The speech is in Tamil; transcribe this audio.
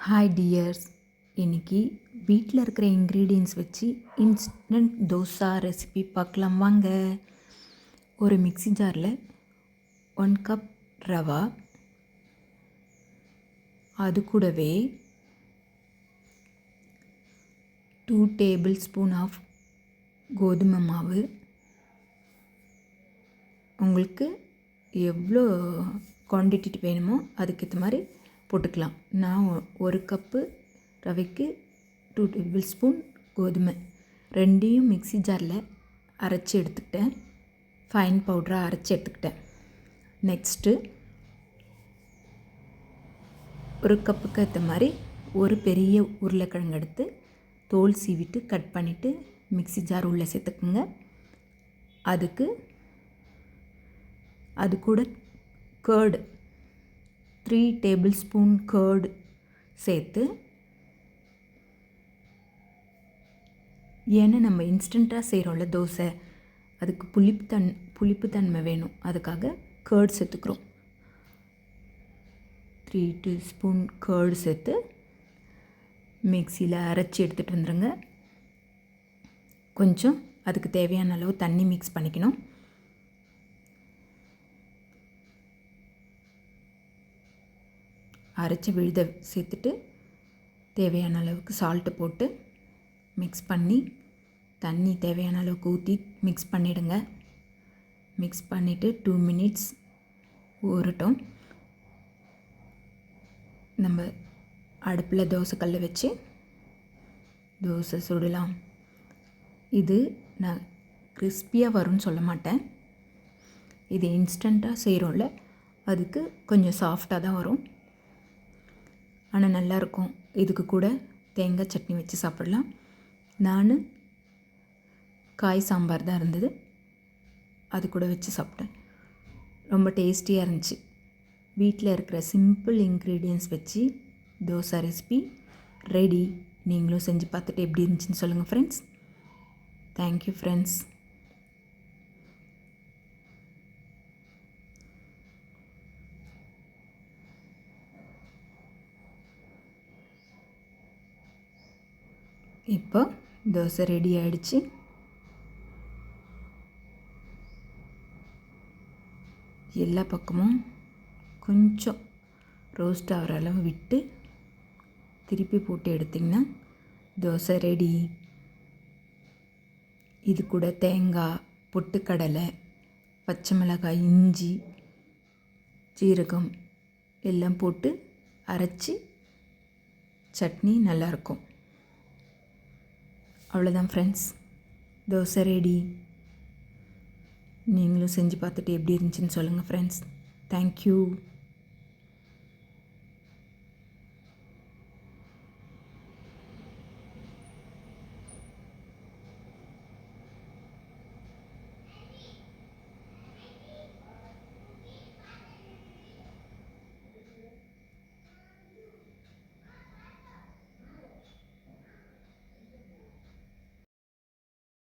ஹாய் டியர்ஸ், இன்றைக்கி வீட்டில் இருக்கிற இன்க்ரீடியன்ஸ் வச்சு இன்ஸ்டன்ட் தோசா ரெசிபி பார்க்கலாம் வாங்க. ஒரு மிக்ஸி ஜாரில் 1 கப் ரவா, அது கூடவே 2 டேபிள் ஸ்பூன் ஆஃப் கோதுமை மாவு, உங்களுக்கு எவ்வளோ குவான்டிட்டி வேணுமோ அதுக்கேற்ற மாதிரி போட்டுக்கலாம். நான் 1 கப்பு ரவைக்கு 2 டேபிள் ஸ்பூன் கோதுமை ரெண்டையும் மிக்ஸி ஜாரில் அரைச்சி எடுத்துக்கிட்டேன். ஃபைன் பவுடராக அரைச்சி எடுத்துக்கிட்டேன். நெக்ஸ்ட்டு 1 கப்புக்கு ஏற்ற மாதிரி ஒரு பெரிய உருளைக்கிழங்கு எடுத்து தோல் சீவிட்டு கட் பண்ணிவிட்டு மிக்ஸி ஜார் உள்ளே சேர்த்துக்குங்க. அது கூட கர்டு 3 டேபிள் ஸ்பூன் கர்டு சேர்த்து, ஏன்னா நம்ம இன்ஸ்டண்ட்டாக செய்கிறோம்ல தோசை, அதுக்கு புளிப்புத்தன்மை வேணும், அதுக்காக கர்டு சேர்த்துக்கிறோம். 3 டீஸ்பூன் கர்டு சேர்த்து மிக்சியில் அரைச்சி எடுத்துகிட்டு வந்துடுங்க. கொஞ்சம் அதுக்கு தேவையான அளவு தண்ணி மிக்ஸ் பண்ணிக்கணும். அரைச்சி விழுத சேர்த்துட்டு தேவையான அளவுக்கு சால்ட்டு போட்டு மிக்ஸ் பண்ணி தண்ணி தேவையான அளவுக்கு ஊற்றி மிக்ஸ் பண்ணிவிடுங்க. மிக்ஸ் பண்ணிவிட்டு 2 மினிட்ஸ் ஊறட்டும். நம்ம அடுப்பில் தோசைக்கல்லை வச்சு தோசை சுடலாம். இது நான் கிறிஸ்பியாக வரும்னு சொல்ல மாட்டேன். இது இன்ஸ்டண்ட்டாக செய்கிறோம்ல, அதுக்கு கொஞ்சம் சாஃப்டாக தான் வரும், ஆனால் நல்லாயிருக்கும். இதுக்கு கூட தேங்காய் சட்னி வச்சு சாப்பிடலாம். நான் காய் சாம்பார் தான் இருந்தது, அது கூட வச்சு சாப்பிட்டேன். ரொம்ப டேஸ்டியாக இருந்துச்சு. வீட்டில் இருக்கிற சிம்பிள் இன்க்ரீடியன்ஸ் வச்சு தோசை ரெசிபி ரெடி. நீங்களும் செஞ்சு பார்த்துட்டு எப்படி இருந்துச்சுன்னு சொல்லுங்கள் ஃப்ரெண்ட்ஸ். Thank you friends. இப்போ தோசை ரெடி ஆகிடுச்சு. எல்லா பக்கமும் கொஞ்சம் ரோஸ்ட் ஆகிற அளவு விட்டு திருப்பி போட்டு எடுத்திங்கன்னா தோசை ரெடி. இது கூட தேங்காய், பொட்டுக்கடலை, பச்சை மிளகாய், இஞ்சி, ஜீரகம் எல்லாம் போட்டு அரைச்சி சட்னி நல்லாயிருக்கும். அவ்வளோதான் ஃப்ரெண்ட்ஸ், தோசை ரெடி. நீங்களும் செஞ்சு பார்த்துட்டு எப்படி இருந்துச்சுன்னு சொல்லுங்கள் ஃப்ரெண்ட்ஸ். தேங்க்யூ.